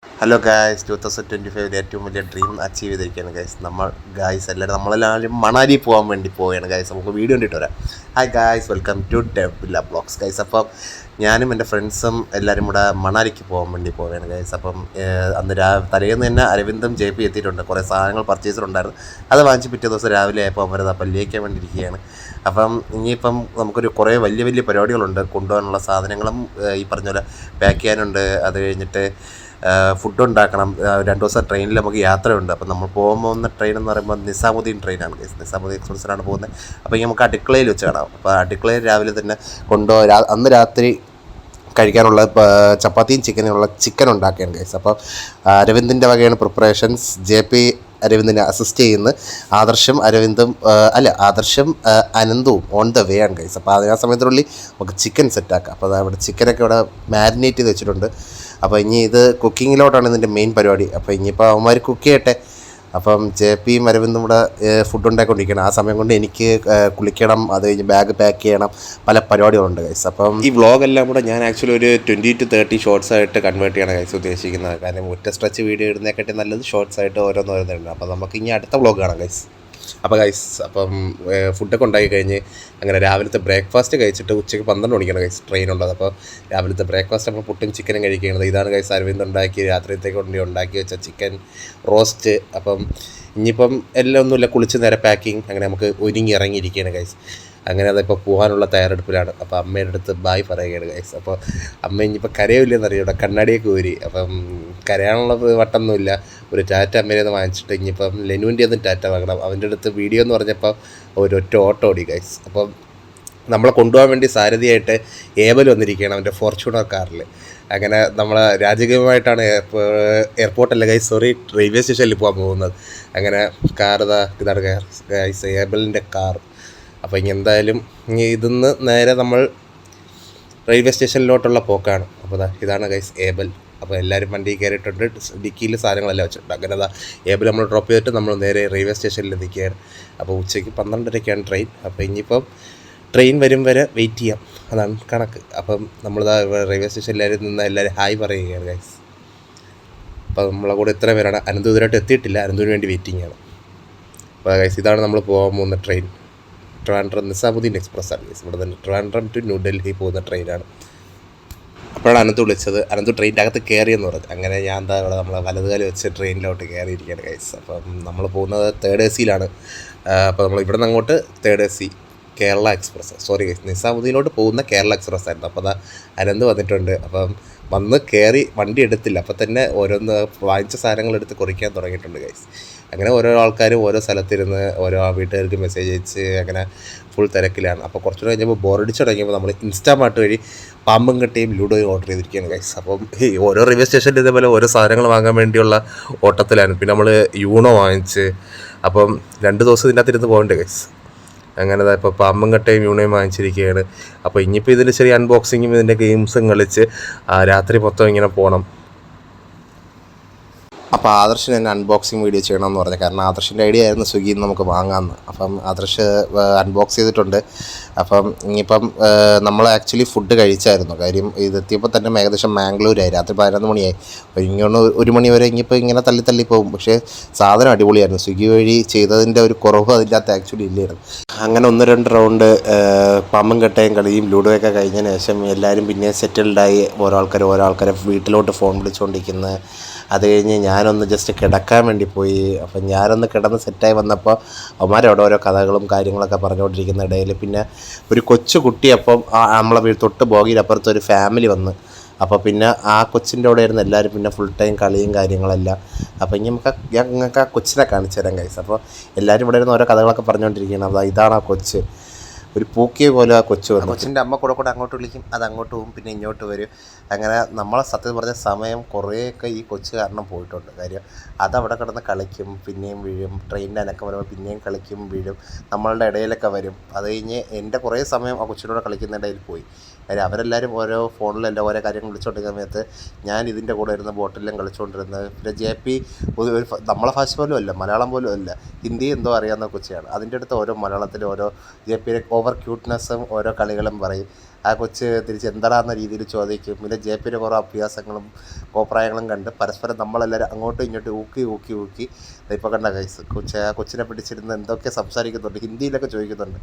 Hello guys 2025 ഏറ്റവും വലിയ dream achieve ചെയ്തിരിക്കുകയാണ് ഗൈസ്. നമ്മളെല്ലാവരും മണാലി പോകാൻ വേണ്ടി പോവുകയാണ് ഗൈസ്. നമുക്ക് വീഡിയോ കണ്ടിട്ട് വരാം. ഹായ് ഗായ്സ്, വെൽക്കം ടു ഡെബില്ല ബ്ലോഗ്സ് ഗൈസ്. അപ്പം ഞാനും എൻ്റെ ഫ്രണ്ട്സും എല്ലാവരും കൂടെ മണാലിക്ക് പോകാൻ വേണ്ടി പോവുകയാണ് ഗൈസ്. അപ്പം അന്ന് തലേന്ന് തന്നെ അരവിന്ദും JP എത്തിയിട്ടുണ്ട്. കുറേ സാധനങ്ങൾ പർച്ചേസിലുണ്ടായിരുന്നു. അത് വാങ്ങിച്ച് പിറ്റേ ദിവസം രാവിലെ ആയപ്പോൾ അവരത് പല്ലിയേക്കാൻ വേണ്ടി ഇരിക്കുകയാണ്. അപ്പം ഇനിയിപ്പം നമുക്കൊരു കുറേ വലിയ വലിയ പരിപാടികളുണ്ട്. കൊണ്ടുപോകാനുള്ള സാധനങ്ങളും ഈ പറഞ്ഞ പോലെ പാക്ക് ചെയ്യാനുണ്ട്. അത് കഴിഞ്ഞിട്ട് ഫുഡ് ഉണ്ടാക്കണം. 2 ദിവസം ട്രെയിനിൽ നമുക്ക് യാത്രയുണ്ട്. അപ്പം നമ്മൾ പോകുന്ന ട്രെയിൻ എന്ന് പറയുമ്പോൾ നിസാമുദ്ദീൻ ട്രെയിനാണ് ഗൈസ്. നിസാമുദ്ദീൻ എക്സ്പ്രസ്സിലാണ് പോകുന്നത്. അപ്പോൾ നമുക്ക് അടുക്കളയിൽ വെച്ച് കാണാം. അപ്പോൾ അടുക്കളയിൽ രാവിലെ തന്നെ അന്ന് രാത്രി കഴിക്കാനുള്ള ചപ്പാത്തിയും ചിക്കൻ ഉണ്ടാക്കുകയാണ് ഗൈസ്. അപ്പോൾ അരവിന്ദിൻ്റെ വകയാണ് പ്രിപ്പറേഷൻസ്. JP അരവിന്ദിനെ അസിസ്റ്റ് ചെയ്യുന്ന ആദർശം അനന്തവും ഓൺ ദ വേ ആണ് ഗൈസ്. അപ്പോൾ ആ സമയത്തിനുള്ളിൽ നമുക്ക് ചിക്കൻ സെറ്റാക്കാം. അപ്പോൾ അവിടെ ചിക്കനൊക്കെ ഇവിടെ മാരിനേറ്റ് ചെയ്ത് വെച്ചിട്ടുണ്ട്. അപ്പോൾ ഇനി ഇത് കുക്കിങ്ങിലോട്ടാണ് ഇതിൻ്റെ മെയിൻ പരിപാടി. അപ്പോൾ ഇനിയിപ്പോൾ അവന്മാർ കുക്ക് ചെയ്യട്ടെ. അപ്പം JPയും അരവിന്ദും കൂടെ ഫുഡ് ഉണ്ടാക്കിക്കൊണ്ടിരിക്കണം. ആ സമയം കൊണ്ട് എനിക്ക് കുളിക്കണം, അത് കഴിഞ്ഞ് ബാഗ് പാക്ക് ചെയ്യണം, പല പരിപാടികളുണ്ട് ഗൈസ്. അപ്പം ഈ വ്ളോഗെല്ലാം കൂടെ ഞാൻ ആക്ച്വലി ഒരു 20 to 30 ഷോർട്സ് ആയിട്ട് കൺവേർട്ട് ചെയ്യണം ഗൈസ് ഉദ്ദേശിക്കുന്നത്. കാരണം ഒറ്റ സ്ട്രെച്ച് വീഡിയോ ഇടുന്നതിനെക്കാട്ടി നല്ലത് ഷോർട്സ് ആയിട്ട് ഓരോന്നോരോന്നുണ്ട്. അപ്പോൾ നമുക്ക് ഇനി അടുത്ത വ്ളോഗ് കാണാം ഗൈസ്. അപ്പം ഫുഡൊക്കെ ഉണ്ടാക്കി കഴിഞ്ഞ് അങ്ങനെ രാവിലത്തെ ബ്രേക്ക്ഫാസ്റ്റ് കഴിച്ചിട്ട് ഉച്ചയ്ക്ക് 12 മണിക്കാണ് ഗൈസ് ട്രെയിനുള്ളത്. അപ്പോൾ രാവിലത്തെ ബ്രേക്ക്ഫാസ്റ്റ് നമ്മൾ പുട്ടും ചിക്കനും കഴിക്കുന്നത്. ഇതാണ് ഗൈസ് അരവിന്ദ് ഉണ്ടാക്കി രാത്രിയത്തേക്ക് ഉണ്ടാക്കി വെച്ച ചിക്കൻ റോസ്റ്റ്. അപ്പം ഇനിയിപ്പം എല്ലാം ഒന്നുമില്ല, കുളിച്ച് നേരെ പാക്കിങ് അങ്ങനെ നമുക്ക് ഒരുങ്ങി ഇറങ്ങിയിരിക്കുകയാണ് ഗൈസ്. അങ്ങനെ അതിപ്പോൾ പോകാനുള്ള തയ്യാറെടുപ്പിലാണ്. അപ്പോൾ അമ്മയുടെ അടുത്ത് ബായ് പറയുകയാണ് ഗൈസ്. അപ്പോൾ അമ്മ ഇനിയിപ്പോൾ കരയില്ലെന്നറിയാം, ഇവിടെ കണ്ണാടിയൊക്കെ ഊരി. അപ്പം കരയാനുള്ള വട്ടമൊന്നുമില്ല. ഒരു ടാറ്റ അമ്മേനെ ഒന്ന് വാങ്ങിച്ചിട്ട് ഇനിയിപ്പം ലെനുവിൻ്റെ ഒന്നും ടാറ്റ വാങ്ങണം. അവൻ്റെ അടുത്ത് വീഡിയോ എന്ന് പറഞ്ഞപ്പോൾ ഒരൊറ്റ ഓട്ടോ ഓടി ഗൈസ്. അപ്പം നമ്മളെ കൊണ്ടുപോകാൻ വേണ്ടി സാരഥിയായിട്ട് ഏബൽ വന്നിരിക്കുകയാണ് അവൻ്റെ ഫോർച്യൂണർ കാറിൽ. അങ്ങനെ നമ്മൾ രാജകീയമായിട്ടാണ് എയർപോർട്ടല്ല ഗൈസ്, റെയിൽവേ സ്റ്റേഷനിൽ പോകാൻ പോകുന്നത്. അങ്ങനെ ഇതാണ് ഗൈസ് ഏബലിൻ്റെ കാർ. അപ്പോൾ ഇനി എന്തായാലും ഇതിന്ന് നേരെ നമ്മൾ റെയിൽവേ സ്റ്റേഷനിലോട്ടുള്ള പോക്കാണ്. അപ്പോൾ ഇതാണ് ഗൈസ് ഏബൽ. അപ്പോൾ എല്ലാവരും വണ്ടി കയറിയിട്ടുണ്ട്, ഡിക്കിയിൽ സാധനങ്ങളെല്ലാം വെച്ചിട്ടുണ്ട്. അങ്ങനെ ഏബിൾ നമ്മൾ ഡ്രോപ്പ് ചെയ്തിട്ട് നമ്മൾ നേരെ റെയിൽവേ സ്റ്റേഷനിൽ നിൽക്കുകയാണ്. അപ്പോൾ ഉച്ചയ്ക്ക് 12:30ക്കാണ് ട്രെയിൻ. അപ്പോൾ ഇനിയിപ്പം ട്രെയിൻ വരും വരെ വെയിറ്റ് ചെയ്യാം, അതാണ് കണക്ക്. അപ്പം നമ്മളിതാ റെയിൽവേ സ്റ്റേഷനിൽ നിന്ന് എല്ലാവരും ഹായ് പറയുകയാണ് ഗൈസ്. അപ്പോൾ നമ്മളെ കൂടെ ഇത്ര പേരാണ്. അനന്തു ഇതിനായിട്ട് എത്തിയിട്ടില്ല, അനന്തുവിന് വേണ്ടി വെയിറ്റിംഗ് ആണ്. അപ്പോൾ ഗൈസ് ഇതാണ് നമ്മൾ പോകാൻ പോകുന്ന ട്രെയിൻ. ട്രിവാൻഡ്രം നിസാമുദ്ദീൻ എക്സ്പ്രസ് ആണ് ഗൈസ്. ഇവിടെ തന്നെ ട്രിവാൻഡ്രം ടു ന്യൂഡൽഹി പോകുന്ന ട്രെയിനാണ്. അപ്പോഴാണ് അനന്ത് വിളിച്ചത്. അനന്ത് ട്രെയിനിൻ്റെ അകത്ത് കയറിയെന്ന് പറഞ്ഞു. അങ്ങനെ ഞാൻ ഇവിടെ നമ്മളെ വലതുകാലം വെച്ച് ട്രെയിനിലോട്ട് കയറിയിരിക്കുകയാണ് ഗൈസ്. അപ്പം നമ്മൾ പോകുന്നത് 3rd AC-ലാണ്. അപ്പോൾ നമ്മൾ ഇവിടെ നിന്ന് അങ്ങോട്ട് 3rd AC Kerala express, sorry guys, നിസാമുദ്ദീനിലോട്ട് പോകുന്ന കേരള എക്സ്പ്രസ് ആയിരുന്നു. അപ്പോൾ അനന്ത് വന്നിട്ടുണ്ട്. അപ്പം വന്ന് കയറി വണ്ടി എടുത്തില്ല, അപ്പോൾ തന്നെ ഓരോന്ന് വാങ്ങിച്ച സാധനങ്ങൾ എടുത്ത് കുറിക്കാൻ തുടങ്ങിയിട്ടുണ്ട് ഗൈസ്. അങ്ങനെ ഓരോ ആൾക്കാരും ഓരോ സ്ഥലത്തിരുന്ന് ഓരോ വീട്ടുകാർക്ക് മെസ്സേജ് അയച്ച് അങ്ങനെ ഫുൾ തിരക്കിലാണ്. അപ്പോൾ കുറച്ചുകൂടെ കഴിഞ്ഞപ്പോൾ ബോറടിച്ച് തുടങ്ങിയപ്പോൾ നമ്മൾ ഇൻസ്റ്റാമാർട്ട് വഴി പാമ്പും കട്ടയും ലൂഡോയും ഓർഡർ ചെയ്തിരിക്കുകയാണ് ഗൈസ്. അപ്പം ഓരോ റെയിൽവേ സ്റ്റേഷനിൽ ഇതേപോലെ ഓരോ സാധനങ്ങൾ വാങ്ങാൻ വേണ്ടിയുള്ള ഓട്ടത്തിലാണ്. പിന്നെ നമ്മൾ യൂണോ വാങ്ങിച്ച് അപ്പം 2 ദിവസം ഇതിൻ്റെ അകത്തിരുന്ന് പോകണ്ടേ ഗൈസ്. അങ്ങനെ ഇപ്പോൾ പാമ്പും കട്ടയും യൂണോയും വാങ്ങിച്ചിരിക്കുകയാണ്. അപ്പോൾ ഇനിയിപ്പോൾ ഇതിൻ്റെ ചെറിയ അൺബോക്സിങ്ങും ഇതിൻ്റെ ഗെയിംസും കളിച്ച് രാത്രി മൊത്തം ഇങ്ങനെ പോകണം. അപ്പോൾ ആദർശിന് തന്നെ അൺബോക്സിങ് വീഡിയോ ചെയ്യണമെന്ന് പറഞ്ഞു. കാരണം ആദർശിൻ്റെ ഐഡിയ ആയിരുന്നു സ്വിഗ്ഗിയിൽ നിന്ന് നമുക്ക് വാങ്ങാമെന്ന്. അപ്പം ആദർശ് അൺബോക്സ് ചെയ്തിട്ടുണ്ട്. അപ്പം ഇനിയിപ്പം നമ്മൾ ആക്ച്വലി ഫുഡ് കഴിച്ചായിരുന്നു. കാര്യം ഇതെത്തിയപ്പോൾ തന്നെ ഏകദേശം മാംഗ്ലൂരായി, രാത്രി 11 മണിയായി. അപ്പോൾ ഇങ്ങനെ 1 മണി വരെ ഇനിയിപ്പോൾ ഇങ്ങനെ തള്ളി പോകും. പക്ഷേ സാധനം അടിപൊളിയായിരുന്നു. സ്വിഗ്ഗി വഴി ചെയ്തതിൻ്റെ ഒരു കുറവ് അതിൻ്റെ അകത്ത് ആക്ച്വലി ഇല്ലായിരുന്നു. അങ്ങനെ 1-2 റൗണ്ട് പാമ്പും കട്ടയും കളിയും ലൂഡോയൊക്കെ കഴിഞ്ഞതിന് ശേഷം എല്ലാവരും പിന്നെ സെറ്റിൽഡായി. ഓരോ ആൾക്കാരെ വീട്ടിലോട്ട് ഫോൺ വിളിച്ചുകൊണ്ടിരിക്കുന്നത്. അത് കഴിഞ്ഞ് ഞാനൊന്ന് ജസ്റ്റ് കിടക്കാൻ വേണ്ടി പോയി. അപ്പം ഞാനൊന്ന് കിടന്ന് സെറ്റായി വന്നപ്പോൾ അവന്മാരവിടെ ഓരോ കഥകളും കാര്യങ്ങളൊക്കെ പറഞ്ഞുകൊണ്ടിരിക്കുന്ന ഇടയിൽ പിന്നെ ഒരു കൊച്ചു കുട്ടി, അപ്പം നമ്മളെ തൊട്ട് ബോഗിയിലപ്പുറത്ത് ഒരു ഫാമിലി വന്ന്. അപ്പോൾ പിന്നെ ആ കൊച്ചിൻ്റെ കൂടെ ആയിരുന്നു എല്ലാവരും. പിന്നെ ഫുൾ ടൈം കളിയും കാര്യങ്ങളെല്ലാം. അപ്പോൾ ഇനി ഞങ്ങൾക്ക് ആ കൊച്ചിനെ കാണിച്ചു തരാം ഗൈസ്. അപ്പോൾ എല്ലാവരും ഇവിടെ ഇരുന്ന് ഓരോ കഥകളൊക്കെ പറഞ്ഞുകൊണ്ടിരിക്കുകയാണ്. അപ്പോൾ ഇതാണ് ആ കൊച്ച്, ഒരു പൂക്കിയ പോലെ ആ കൊച്ചു വന്നു. കൊച്ചിൻ്റെ അമ്മ കൂടെ അങ്ങോട്ട് വിളിക്കും, അത് അങ്ങോട്ട് പോകും, പിന്നെ ഇങ്ങോട്ട് വരും. അങ്ങനെ നമ്മളെ സത്യം പറഞ്ഞ സമയം കുറേയൊക്കെ ഈ കൊച്ചു കാരണം പോയിട്ടുണ്ട്. കാര്യം അതവിടെ കിടന്ന് കളിക്കും, പിന്നെയും വീഴും. ട്രെയിനിൻ്റെ അനക്കം വരുമ്പോൾ പിന്നെയും കളിക്കും, വീഴും, നമ്മളുടെ ഇടയിലൊക്കെ വരും. അത് കഴിഞ്ഞ് എൻ്റെ കുറേ സമയം ആ കൊച്ചിനോട് കളിക്കുന്ന ഇടയിൽ പോയി. കാര്യം അവരെല്ലാവരും ഓരോ ഫോണിലെല്ലാം ഓരോ കാര്യങ്ങൾ വിളിച്ചുകൊണ്ടിരിക്കുന്ന സമയത്ത് ഞാൻ ഇതിൻ്റെ കൂടെ ഇരുന്ന് ബോട്ടിലെല്ലാം കളിച്ചുകൊണ്ടിരുന്നത്. പിന്നെ JP ഒരു നമ്മളെ ഭാഷ പോലും അല്ല, മലയാളം പോലും അല്ല, ഹിന്ദി എന്തോ അറിയാവുന്ന കൊച്ചിയാണ്. അതിൻ്റെ അടുത്ത് ഓരോ മലയാളത്തിൽ ഓരോ JPയുടെ ഓവർ ക്യൂട്ട്നെസ്സും ഓരോ കളികളും പറയും. ആ കൊച്ച് തിരിച്ച് എന്താടാന്ന രീതിയിൽ ചോദിക്കും. പിന്നെ JPയുടെ കുറേ അഭ്യാസങ്ങളും കോപ്രായങ്ങളും കണ്ട് പരസ്പരം നമ്മളെല്ലാവരും അങ്ങോട്ടും ഇങ്ങോട്ടും ഊക്കി ഇപ്പോൾ കണ്ട ഗൈസ് കൊച്ചിനെ പിടിച്ചിരുന്ന് എന്തൊക്കെ സംസാരിക്കുന്നുണ്ട്, ഹിന്ദിയിലൊക്കെ ചോദിക്കുന്നുണ്ട്.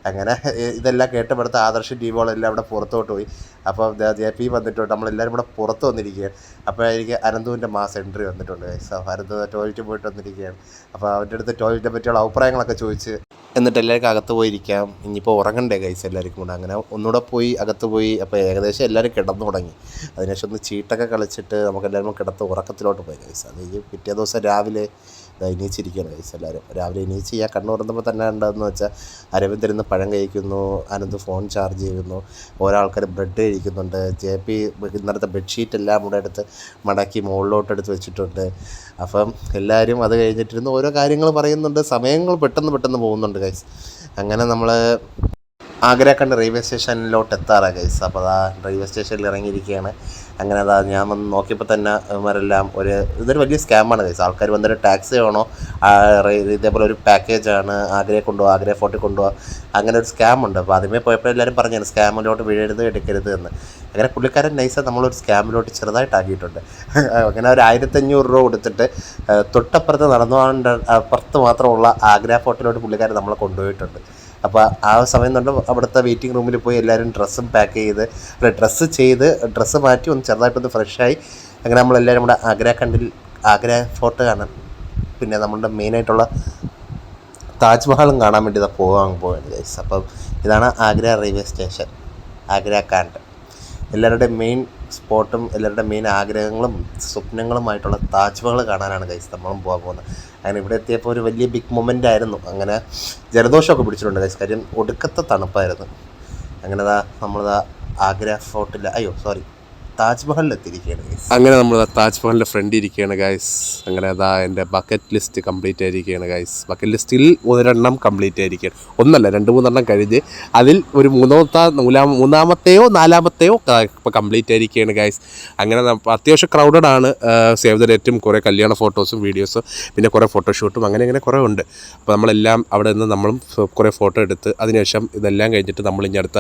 അങ്ങനെ ഇതെല്ലാം കേട്ടപ്പെടുത്ത ആദർശ് ടീമുകളെല്ലാം അവിടെ പുറത്തോട്ട് പോയി. അപ്പോൾ JP വന്നിട്ടുണ്ട്, നമ്മളെല്ലാവരും കൂടെ പുറത്ത് വന്നിരിക്കുകയാണ്. അപ്പോഴായിരിക്കും അനന്തുവിൻ്റെ മാസ് എൻട്രി വന്നിട്ടുണ്ട് ഗൈസ്. അനന്ത് ടോയ്ലറ്റിൽ പോയിട്ട് വന്നിരിക്കുകയാണ്. അപ്പോൾ അവൻ്റെ അടുത്ത് ടോയ്ലറ്റിനെ പറ്റിയുള്ള അഭിപ്രായങ്ങളൊക്കെ ചോദിച്ച് എന്നിട്ട് എല്ലാവർക്കും അകത്ത് പോയിരിക്കാം, ഇനിയിപ്പോൾ ഉറങ്ങണ്ടേ ഗൈസ് എല്ലാവർക്കും കൂടെ. അങ്ങനെ ഒന്നുകൂടെ പോയി അകത്ത് പോയി. അപ്പോൾ ഏകദേശം എല്ലാവരും കിടന്നു തുടങ്ങി. അതിനുശേഷം ഒന്ന് ചീട്ടൊക്കെ കളിച്ചിട്ട് നമുക്കെല്ലാവരും കിടത്ത് ഉറക്കത്തിലോട്ട് പോയി ഗൈസ്. അത് പിറ്റേ ദിവസം രാവിലെ എണീച്ചിരിക്കുകയാണ് ഗൈസ് എല്ലാവരും. രാവിലെ എണീച്ച് ഞാൻ കണ്ണു തുറന്നപ്പോൾ തന്നെ ഉണ്ടെന്ന് വെച്ചാൽ അരവിന്ദ് ഇരുന്ന് പഴം കഴിക്കുന്നു, അനന്ത് ഫോൺ ചാർജ് ചെയ്യുന്നു, ഓരോ ആൾക്കാർ ബ്രെഡ് കഴിക്കുന്നുണ്ട്. JP ഇന്നലത്തെ ബെഡ്ഷീറ്റ് എല്ലാം കൂടെ എടുത്ത് മടക്കി മുകളിലോട്ട് വെച്ചിട്ടുണ്ട്. അപ്പം എല്ലാവരും അത് കഴിഞ്ഞിട്ടിരുന്ന് ഓരോ കാര്യങ്ങൾ പറയുന്നുണ്ട്. സമയങ്ങൾ പെട്ടെന്ന് പോകുന്നുണ്ട് ഗൈസ്. അങ്ങനെ നമ്മൾ ആഗ്രാക്കണ്ട് റെയിൽവേ സ്റ്റേഷനിലോട്ട് എത്താറാണ് ഗൈസ്. അപ്പോൾ അതാ റെയിൽവേ സ്റ്റേഷനിൽ ഇറങ്ങിയിരിക്കുകയാണ്. അങ്ങനെ അതാ ഞാൻ വന്ന് നോക്കിയപ്പോൾ തന്നെ ഇവരെല്ലാം ഇതൊരു വലിയ സ്കാമാണ് ഗൈസ്. ആൾക്കാർ വന്നിട്ട് ടാക്സി ആണോ ഇതേപോലെ ഒരു പാക്കേജാണ്, ആഗ്രയെ കൊണ്ടുപോകുക, ആഗ്ര ഫോർട്ടിൽ കൊണ്ടുപോകുക, അങ്ങനെ ഒരു സ്കാമുണ്ട്. അപ്പോൾ ആദ്യമേ പോയപ്പോൾ എല്ലാവരും പറഞ്ഞാണ് സ്കാമിലോട്ട് വീഴരുത്, എടുക്കരുത് എന്ന്. അങ്ങനെ പുള്ളിക്കാരൻ നൈസാ നമ്മളൊരു സ്കാമിലോട്ട് ചെറുതായിട്ടാക്കിയിട്ടുണ്ട്. അങ്ങനെ ഒരു 1500 രൂപ കൊടുത്തിട്ട് തൊട്ടപ്പുറത്ത് നടന്നുകൊണ്ട് അപ്പുറത്ത് മാത്രമുള്ള ആഗ്ര ഫോർട്ടിലോട്ട് പുള്ളിക്കാരൻ നമ്മളെ കൊണ്ടുപോയിട്ടുണ്ട്. അപ്പോൾ ആ സമയം കൊണ്ട് അവിടുത്തെ വെയിറ്റിംഗ് റൂമിൽ പോയി എല്ലാവരും ഡ്രസ്സും പാക്ക് ചെയ്ത് ഡ്രസ്സ് മാറ്റി ഒന്ന് ചെറുതായിട്ടൊന്ന് ഫ്രഷായി. അങ്ങനെ നമ്മളെല്ലാവരും കൂടെ ആഗ്ര ഫോർട്ട് കാണാൻ, പിന്നെ നമ്മളുടെ മെയിനായിട്ടുള്ള താജ്മഹലും കാണാൻ വേണ്ടി പോകാൻ ഗൈസ്. അപ്പം ഇതാണ് ആഗ്ര റെയിൽവേ സ്റ്റേഷൻ, ആഗ്രാകാണ്ട്. എല്ലാവരുടെയും മെയിൻ സ്പോട്ടും എല്ലാവരുടെ മെയിൻ ആഗ്രഹങ്ങളും സ്വപ്നങ്ങളുമായിട്ടുള്ള താജ്മഹൽ കാണാനാണ് ഗൈസ് നമ്മളും പോകാൻ പോകുന്നത്. അങ്ങനെ ഇവിടെ എത്തിയപ്പോൾ ഒരു വലിയ ബിഗ് മൊമെൻ്റ് ആയിരുന്നു. അങ്ങനെ ജലദോഷമൊക്കെ പിടിച്ചിട്ടുണ്ട് ഗൈസ്, കാര്യം ഒടുക്കത്തെ തണുപ്പായിരുന്നു. അങ്ങനെ നമ്മളിതാ ആഗ്ര ഫോർട്ടിൽ താജ്മഹലിൽ എത്തിയിരിക്കുകയാണ് ഗൈസ്. അങ്ങനെ നമ്മൾ താജ്മഹലിൻ്റെ ഫ്രണ്ട് ഇരിക്കുകയാണ് ഗൈസ്. അങ്ങനെ അതാ എൻ്റെ ബക്കറ്റ് ലിസ്റ്റ് കംപ്ലീറ്റ് ആയിരിക്കുകയാണ് ഗൈസ്. ബക്കറ്റ് ലിസ്റ്റിൽ 1 കംപ്ലീറ്റ് ആയിരിക്കുകയാണ്, 1 അല്ല 2-3 കഴിഞ്ഞ് അതിൽ ഒരു മൂന്നാമത്തെയോ 4മത്തെയോ ഇപ്പോൾ കംപ്ലീറ്റ് ആയിരിക്കുകയാണ് ഗൈസ്. അങ്ങനെ അത്യാവശ്യം ക്രൗഡഡ് ആണ്. സേവ് ദ ഡേറ്റും കുറേ കല്യാണ ഫോട്ടോസും വീഡിയോസും പിന്നെ കുറേ ഫോട്ടോഷൂട്ടും അങ്ങനെ കുറേ ഉണ്ട്. അപ്പോൾ നമ്മളെല്ലാം അവിടെ നിന്ന് നമ്മളും കുറേ ഫോട്ടോ എടുത്ത് അതിനുശേഷം ഇതെല്ലാം കഴിഞ്ഞിട്ട് നമ്മൾ ഇനി അടുത്ത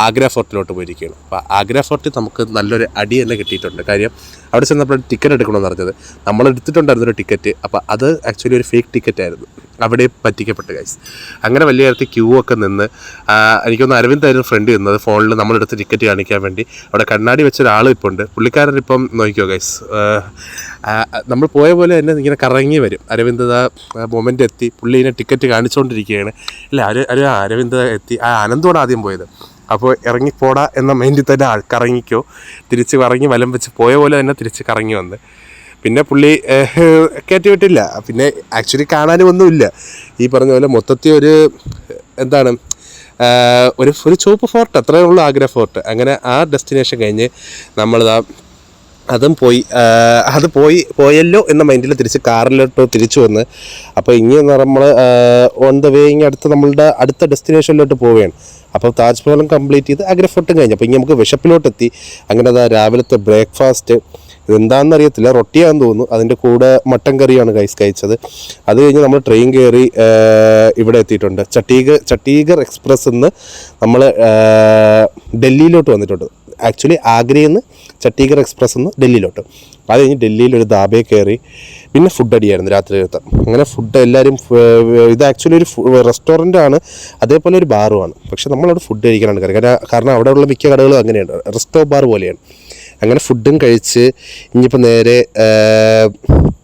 ആഗ്ര ഫോർട്ടിലോട്ട് പോയിരിക്കുകയാണ്. അപ്പോൾ ആഗ്ര ഫോർട്ടിൽ നമുക്ക് നല്ലൊരു അടി തന്നെ കിട്ടിയിട്ടുണ്ട്. കാര്യം അവിടെ ചെന്നപ്പോൾ ടിക്കറ്റ് എടുക്കണമെന്ന് പറഞ്ഞത്, നമ്മൾ എടുത്തിട്ടുണ്ടായിരുന്നൊരു ടിക്കറ്റ്. അപ്പോൾ അത് ആക്ച്വലി ഒരു ഫേക്ക് ടിക്കറ്റ് ആയിരുന്നു, അവിടെ പറ്റിക്കപ്പെട്ട ഗൈസ്. അങ്ങനെ വലിയ കാര്യത്തിൽ ക്യൂ ഒക്കെ നിന്ന് എനിക്കൊന്ന് അരവിന്ദ് ആയിരുന്നു ഫ്രണ്ട് നിന്നത്, ഫോണിൽ നമ്മളെടുത്ത് ടിക്കറ്റ് കാണിക്കാൻ വേണ്ടി. അവിടെ കണ്ണാടി വെച്ച ഒരാൾ ഇപ്പോൾ ഉണ്ട്. പുള്ളിക്കാരൻ ഇപ്പം നോക്കിയോ ഗൈസ്, നമ്മൾ പോയ പോലെ തന്നെ ഇങ്ങനെ കറങ്ങി വരും. അരവിന്ദ് മൊമെൻ്റ് എത്തി, പുള്ളി ഇങ്ങനെ ടിക്കറ്റ് കാണിച്ചുകൊണ്ടിരിക്കുകയാണ്. ഇല്ല അരവിന്ദ് എത്തി. അനന്തോടെ ആദ്യം പോയത്. അപ്പോൾ ഇറങ്ങിപ്പോടാ എന്ന മൈൻഡിൽ തന്നെ കറങ്ങിക്കോ, തിരിച്ച് കറങ്ങി വലം വെച്ച് പോയ പോലെ തന്നെ തിരിച്ച് കറങ്ങി വന്ന്. പിന്നെ പുള്ളി കയറ്റി വിട്ടില്ല. പിന്നെ ആക്ച്വലി കാണാനും ഒന്നുമില്ല. ഈ പറഞ്ഞ പോലെ മൊത്തത്തിൽ ഒരു ചുവപ്പ് ഫോർട്ട്, അത്രയേ ഉള്ളൂ ആഗ്ര ഫോർട്ട്. അങ്ങനെ ആ ഡെസ്റ്റിനേഷൻ കഴിഞ്ഞ് നമ്മളിതാ പോയല്ലോ എന്ന മൈൻഡിൽ തിരിച്ച് കാറിലോട്ട് തിരിച്ചു വന്ന്. അപ്പോൾ ഇനി നമ്മൾ ഓൺ ദ വേ അടുത്ത് നമ്മളുടെ അടുത്ത ഡെസ്റ്റിനേഷനിലോട്ട് പോവുകയാണ്. അപ്പോൾ താജ്മഹലും കംപ്ലീറ്റ് ചെയ്ത് ആഗ്ര ഫോർട്ടും കഴിഞ്ഞു. അപ്പോൾ ഇനി നമുക്ക് വിശപ്പിലോട്ടെത്തി. അങ്ങനെ രാവിലത്തെ ബ്രേക്ക്ഫാസ്റ്റ് ഇതെന്താണെന്ന് അറിയത്തില്ല, റൊട്ടിയാണെന്ന് തോന്നുന്നു. അതിൻ്റെ കൂടെ മട്ടൻ കറിയാണ് ഗൈസ് കഴിച്ചത്. അത് കഴിഞ്ഞ് നമ്മൾ ട്രെയിൻ കയറി ഇവിടെ എത്തിയിട്ടുണ്ട്. ചണ്ഡീഗർ എക്സ്പ്രസ് നിന്ന് നമ്മൾ ഡൽഹിയിലോട്ട് വന്നിട്ടുണ്ട്. ആക്ച്വലി ആഗ്രയിൽ നിന്ന് ചണ്ഡീഗർ എക്സ്പ്രസ് നിന്ന് ഡൽഹിയിലോട്ട്. അത് കഴിഞ്ഞ് ഡൽഹിയിൽ ഒരു ധാബയിൽ കയറി. പിന്നെ ഫുഡ് അടിയായിരുന്നു രാത്രിയിലത്തെ. അങ്ങനെ ഫുഡ് എല്ലാവരും, ഇത് ആക്ച്വലി ഒരു റെസ്റ്റോറൻ്റാണ്, അതേപോലെ ഒരു ബാറുമാണ്. പക്ഷെ നമ്മളവിടെ ഫുഡ് കഴിക്കാനാണ് കയറി. കാരണം അവിടെയുള്ള മിക്ക കടകളും അങ്ങനെയാണ്, റെസ്റ്റോ ബാർ പോലെയാണ്. അങ്ങനെ ഫുഡും കഴിച്ച് ഇനിയിപ്പോൾ നേരെ